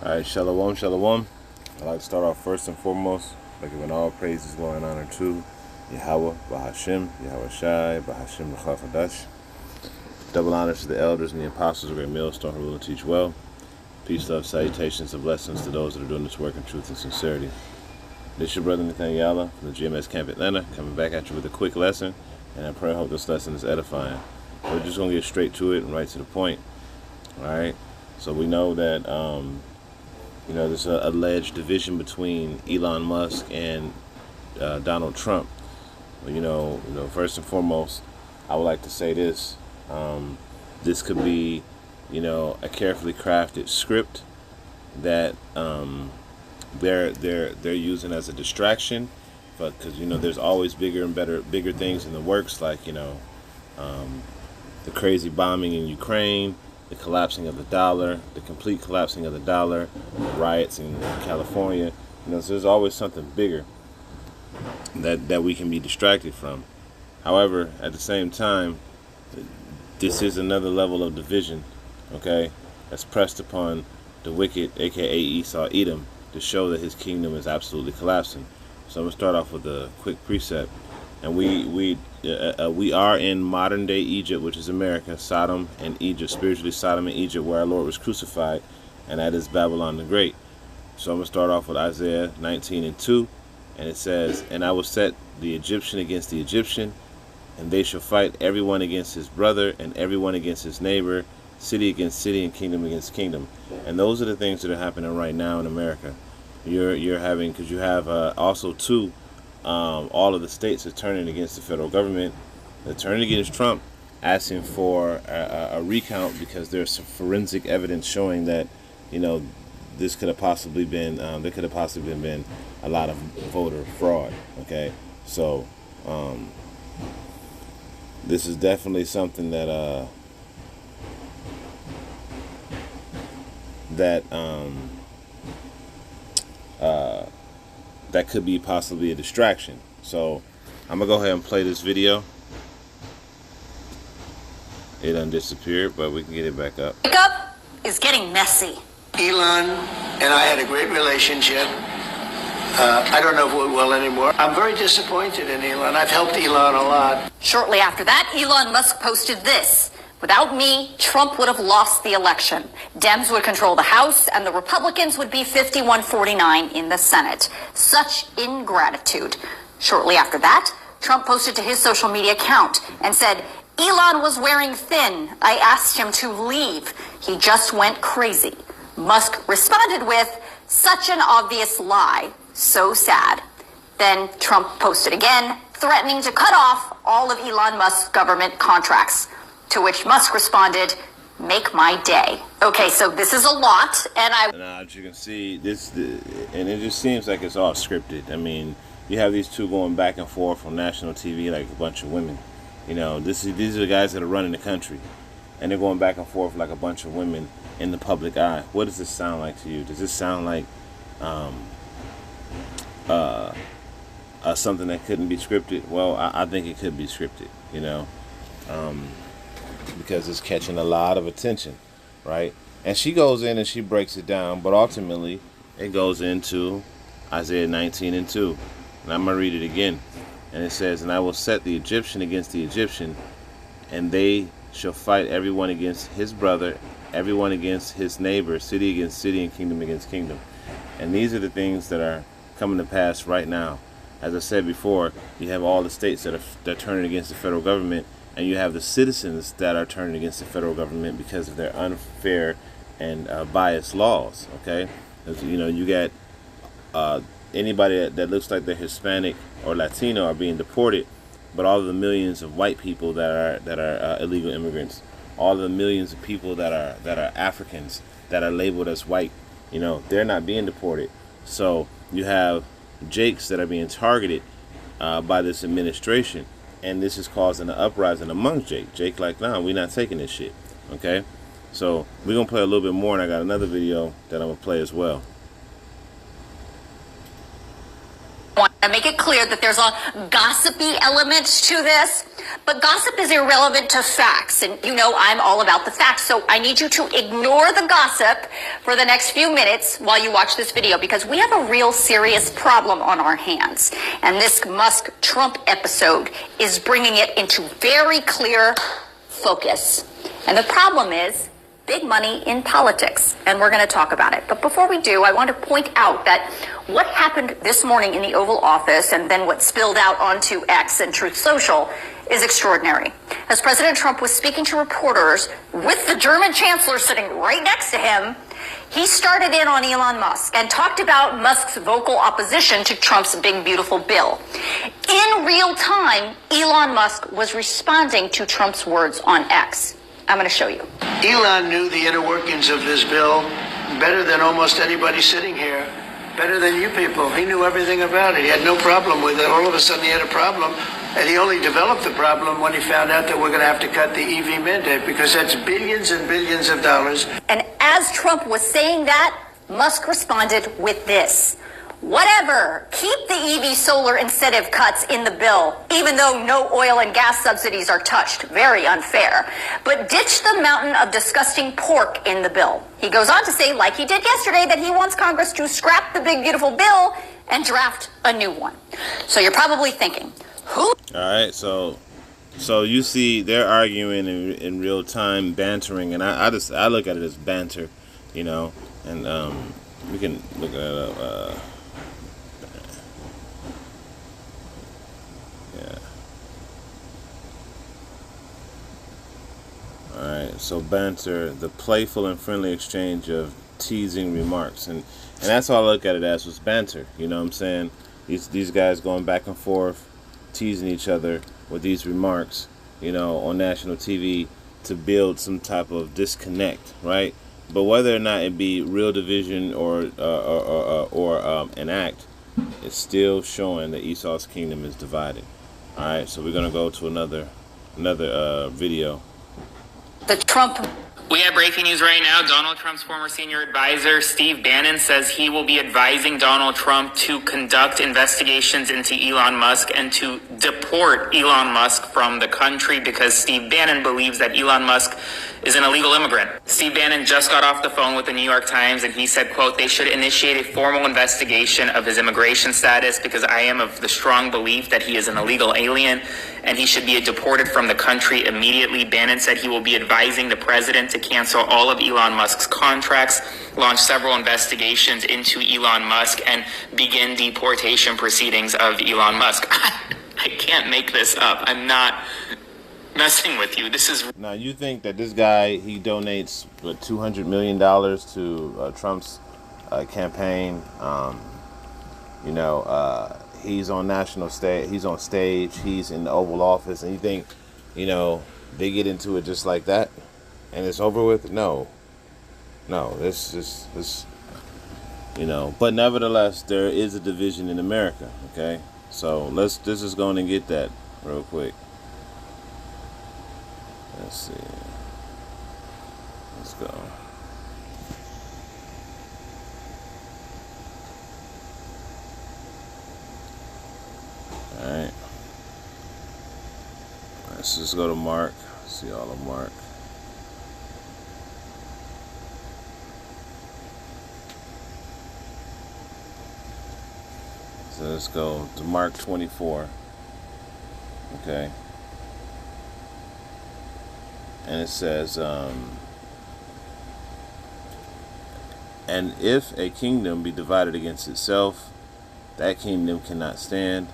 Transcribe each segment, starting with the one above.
Alright, shalom, shalom. I'd like to start off first and foremost by giving all praises, glory, and honor to Yahweh, Bahashim, Yahweh Shai, Bahashim L'chachadash. Double honors to the elders and the apostles of Great Millstone who rule and teach well. Peace, love, salutations, and blessings to those that are doing this work in truth and sincerity. This is your brother Nathaniel from the GMS Camp Atlanta, coming back at you with a quick lesson, and I pray I hope this lesson is edifying. We're just going to get straight to it and right to the point. Alright, so we know that there's an alleged division between Elon Musk and Donald Trump. First and foremost, I would like to say this. This could be, a carefully crafted script that they're using as a distraction, but because there's always bigger things in the works, like the crazy bombing in Ukraine, the collapsing of the dollar, the complete collapsing of the dollar, the riots in California. So there's always something bigger that we can be distracted from. However, at the same time, this is another level of division, okay, that's pressed upon the wicked, aka Esau Edom, to show that his kingdom is absolutely collapsing. So I'm gonna start off with a quick precept. And we are in modern day Egypt, which is America, Sodom and Egypt, spiritually Sodom and Egypt, where our Lord was crucified, and that is Babylon the Great. So I'm going to start off with Isaiah 19:2, and it says, "And I will set the Egyptian against the Egyptian, and they shall fight everyone against his brother, and everyone against his neighbor, city against city, and kingdom against kingdom." And those are the things that are happening right now in America. You're having, because you have also too, all of the states are turning against the federal government. They're turning against Trump, asking for a recount because there's some forensic evidence showing that, this could have possibly been, there could have possibly been a lot of voter fraud. Okay, so this is definitely something that that could be possibly a distraction. So I'm gonna go ahead and play this video. It done disappeared, but we can get it back up. Makeup is getting messy. Elon and I had a great relationship. I don't know if we will anymore. I'm very disappointed in Elon. I've helped Elon a lot. Shortly after that, Elon Musk posted this: "Without me, Trump would have lost the election. Dems would control the House, and the Republicans would be 51-49 in the Senate. Such ingratitude." Shortly after that, Trump posted to his social media account and said, "Elon was wearing thin. I asked him to leave. He just went crazy." Musk responded with, "Such an obvious lie. So sad." Then Trump posted again, threatening to cut off all of Elon Musk's government contracts. To which Musk responded, "Make my day." Okay, so this is a lot, and now, as you can see, and it just seems like it's all scripted. I mean, you have these two going back and forth on national TV like a bunch of women. These are the guys that are running the country, and they're going back and forth like a bunch of women in the public eye. What does this sound like to you? Does this sound like something that couldn't be scripted? Well, I think it could be scripted, because it's catching a lot of attention, right? And she goes in and she breaks it down, but ultimately it goes into Isaiah 19:2. And I'm going to read it again. And it says, "And I will set the Egyptian against the Egyptian, and they shall fight everyone against his brother, everyone against his neighbor, city against city, and kingdom against kingdom." And these are the things that are coming to pass right now. As I said before, you have all the states that are turning against the federal government, and you have the citizens that are turning against the federal government because of their unfair and biased laws. Okay, you got anybody that looks like they're Hispanic or Latino are being deported, but all of the millions of white people that are illegal immigrants, all of the millions of people that are Africans that are labeled as white, they're not being deported. So you have Jakes that are being targeted by this administration. And this is causing an uprising among Jake like, nah, we're not taking this shit. Okay? So we're going to play a little bit more, and I got another video that I'm going to play as well. I make it clear that there's a gossipy element to this, but gossip is irrelevant to facts. And you know I'm all about the facts, so I need you to ignore the gossip for the next few minutes while you watch this video, because we have a real serious problem on our hands. And this Musk-Trump episode is bringing it into very clear focus. And the problem is big money in politics, and we're going to talk about it. But before we do, I want to point out that what happened this morning in the Oval Office and then what spilled out onto X and Truth Social is extraordinary. As President Trump was speaking to reporters with the German chancellor sitting right next to him, he started in on Elon Musk and talked about Musk's vocal opposition to Trump's big, beautiful bill. In real time, Elon Musk was responding to Trump's words on X. I'm going to show you. Elon knew the inner workings of this bill better than almost anybody sitting here, better than you people. He knew everything about it. He had no problem with it. All of a sudden he had a problem, and he only developed the problem when he found out that we're going to have to cut the EV mandate, because that's billions and billions of dollars. And as Trump was saying that, Musk responded with this. Whatever, keep the EV solar incentive cuts in the bill, even though no oil and gas subsidies are touched. Very unfair. But ditch the mountain of disgusting pork in the bill. He goes on to say, like he did yesterday, that he wants Congress to scrap the big, beautiful bill and draft a new one. So you're probably thinking, who? All right, so you see they're arguing in real time, bantering, and I look at it as banter, you know, and we can look at it up. Alright, so banter, the playful and friendly exchange of teasing remarks. And that's all I look at it as, was banter. You know what I'm saying? These guys going back and forth, teasing each other with these remarks, you know, on national TV to build some type of disconnect, right? But whether or not it be real division or an act, it's still showing that Esau's kingdom is divided. Alright, so we're going to go to another video. The Trump. We have breaking news right now. Donald Trump's former senior advisor, Steve Bannon, says he will be advising Donald Trump to conduct investigations into Elon Musk and to deport Elon Musk from the country, because Steve Bannon believes that Elon Musk is an illegal immigrant. Steve Bannon just got off the phone with the New York Times, and he said, quote, "They should initiate a formal investigation of his immigration status, because I am of the strong belief that he is an illegal alien and he should be deported from the country immediately." Bannon said he will be advising the president to cancel all of Elon Musk's contracts, launch several investigations into Elon Musk, and begin deportation proceedings of Elon Musk. I can't make this up. I'm not messing with you. This is... Now, you think that this guy, he donates what, $200 million to Trump's campaign? You know, he's on national stage. He's on stage. He's in the Oval Office, and you think, you know, they get into it just like that, and it's over with? No. This. You know. But nevertheless, there is a division in America. Okay, so let's just go and get that real quick. Let's see. Let's go. Alright. Let's just go to Mark. See all of Mark. So let's go to Mark 24. Okay. And it says, and if a kingdom be divided against itself, that kingdom cannot stand.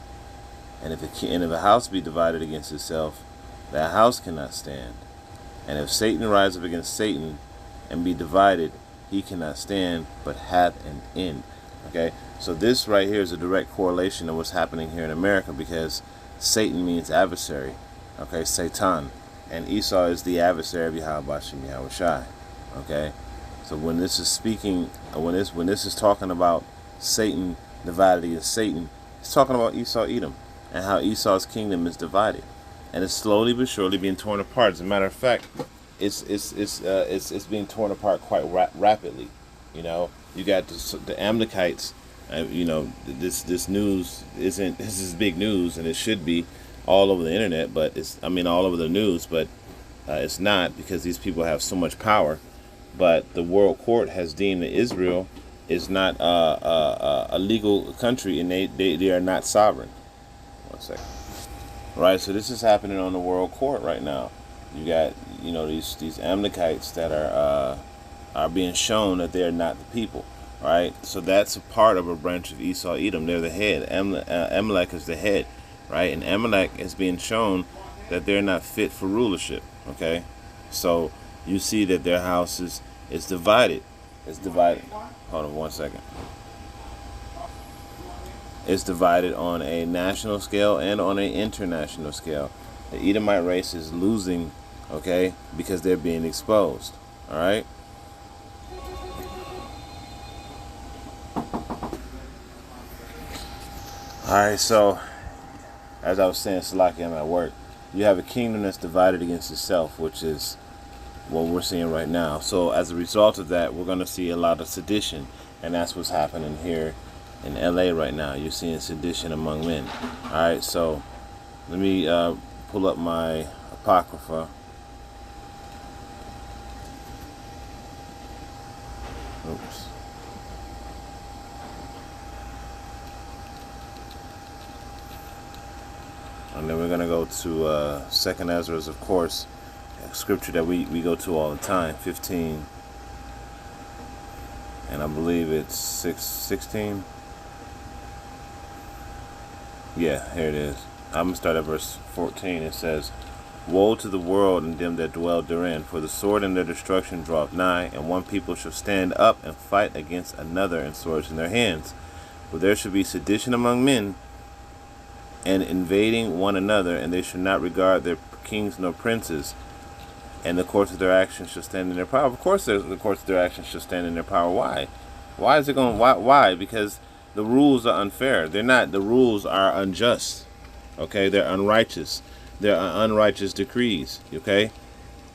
And if a house be divided against itself, that house cannot stand. And if Satan rise up against Satan and be divided, he cannot stand, but hath an end. Okay, so this right here is a direct correlation of what's happening here in America, because Satan means adversary. Okay, Satan. And Esau is the adversary of Yahweh Shem Yahweh Shai. Okay, so when this is speaking, when this is talking about Satan divided against Satan, it's talking about Esau Edom and how Esau's kingdom is divided, and it's slowly but surely being torn apart. As a matter of fact, it's being torn apart quite rapidly. You know, you got the Amalekites This news isn't. This is big news, and it should be all over the internet. But all over the news. But it's not, because these people have so much power. But the world court has deemed that Israel is not a legal country, and they are not sovereign. One second. Right. So this is happening on the world court right now. You got these Amalekites that are being shown that they are not the people. Right, so that's a part of a branch of Esau, Edom. They're the head. Amalek is the head, right? And Amalek is being shown that they're not fit for rulership. Okay, so you see that their house is divided. It's divided. Hold on one second. It's divided on a national scale and on an international scale. The Edomite race is losing, okay, because they're being exposed. All right. Alright, so as I was saying, Salaki, I'm at work. You have a kingdom that's divided against itself, which is what we're seeing right now. So as a result of that, we're going to see a lot of sedition, and that's what's happening here in LA right now. You're seeing sedition among men. Alright, so let me pull up my Apocrypha. Oops. And then we're going to go to 2nd Ezra, of course, a scripture that we go to all the time, 15. And I believe it's 16. Yeah, here it is. I'm going to start at verse 14. It says, Woe to the world and them that dwell therein, for the sword and their destruction draweth nigh, and one people shall stand up and fight against another, and swords in their hands. For there shall be sedition among men, and invading one another, and they shall not regard their kings nor princes, and the course of their actions shall stand in their power. Of course, the course of their actions shall stand in their power. Why? Why is it going? Why? Because the rules are unfair. They're not. The rules are unjust. Okay, they're unrighteous. They're unrighteous decrees. Okay,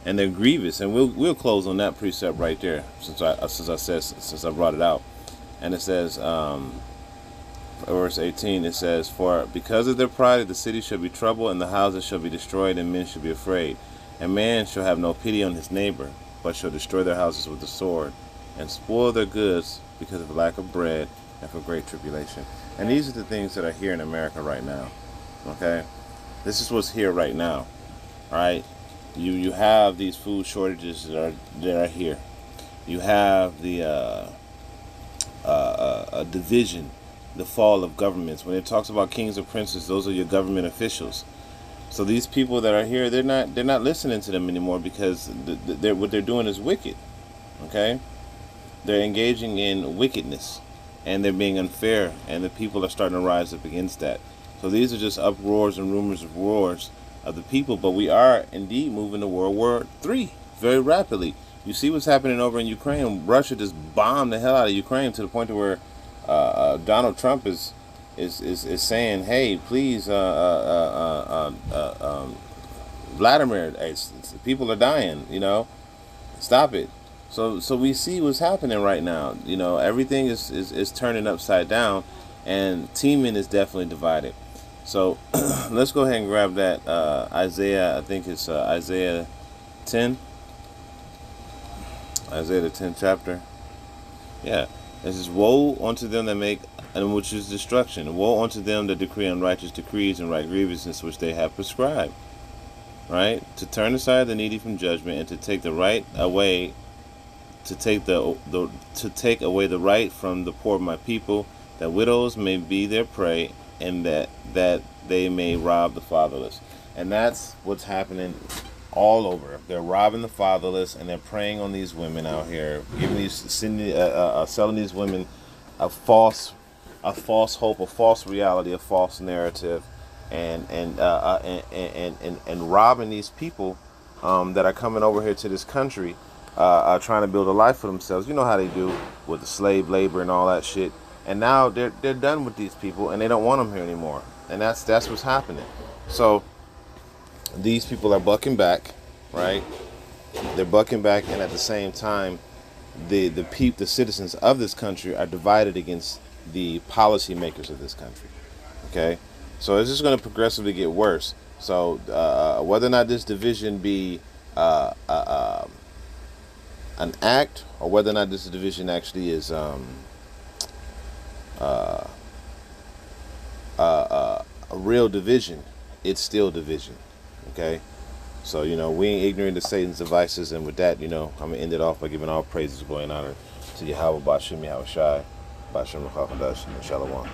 and they're grievous. And we'll close on that precept right there, since I brought it out. And it says. Verse 18, it says, For because of their pride the city shall be troubled, and the houses shall be destroyed, and men shall be afraid. And man shall have no pity on his neighbor, but shall destroy their houses with the sword, and spoil their goods because of lack of bread, and for great tribulation. And these are the things that are here in America right now. Okay? This is what's here right now. Alright? You have these food shortages that are here. You have the division, the fall of governments. When it talks about kings or princes, those are your government officials. So these people that are here, they're not listening to them anymore, because what they're doing is wicked. Okay, they're engaging in wickedness, and they're being unfair, and the people are starting to rise up against that. So these are just uproars and rumors of wars of the people, but we are indeed moving to World War III very rapidly. You see what's happening over in Ukraine. Russia just bombed the hell out of Ukraine to the point to where Donald Trump is saying, "Hey, please, Vladimir, people are dying. Stop it." So we see what's happening right now. Everything is turning upside down, and teaming is definitely divided. So let's go ahead and grab that Isaiah. I think it's Isaiah 10. Isaiah the 10th chapter. Yeah. It says, Woe unto them that make, and which is destruction. Woe unto them that decree unrighteous decrees and right grievousness which they have prescribed. Right? To turn aside the needy from judgment, and to take the right away, to take away the right from the poor of my people, that widows may be their prey, and that they may rob the fatherless. And that's what's happening all over. They're robbing the fatherless, and they're preying on these women out here, selling these women a false hope, a false reality, a false narrative, and robbing these people that are coming over here to this country, trying to build a life for themselves. You know how they do with the slave labor and all that shit. And now they're done with these people, and they don't want them here anymore. And that's what's happening. So these people are bucking back, right? They're bucking back, and at the same time, the citizens of this country are divided against the policymakers of this country. Okay, so it's just going to progressively get worse. So whether or not this division be an act, or whether or not this division actually is a real division, it's still division. Okay, so we ain't ignorant of Satan's devices, and with that, I'm gonna end it off by giving all praises, glory, and honor to Yahweh, Bashem, Yahweh Shai, Bashem, Rachel, and Shalom.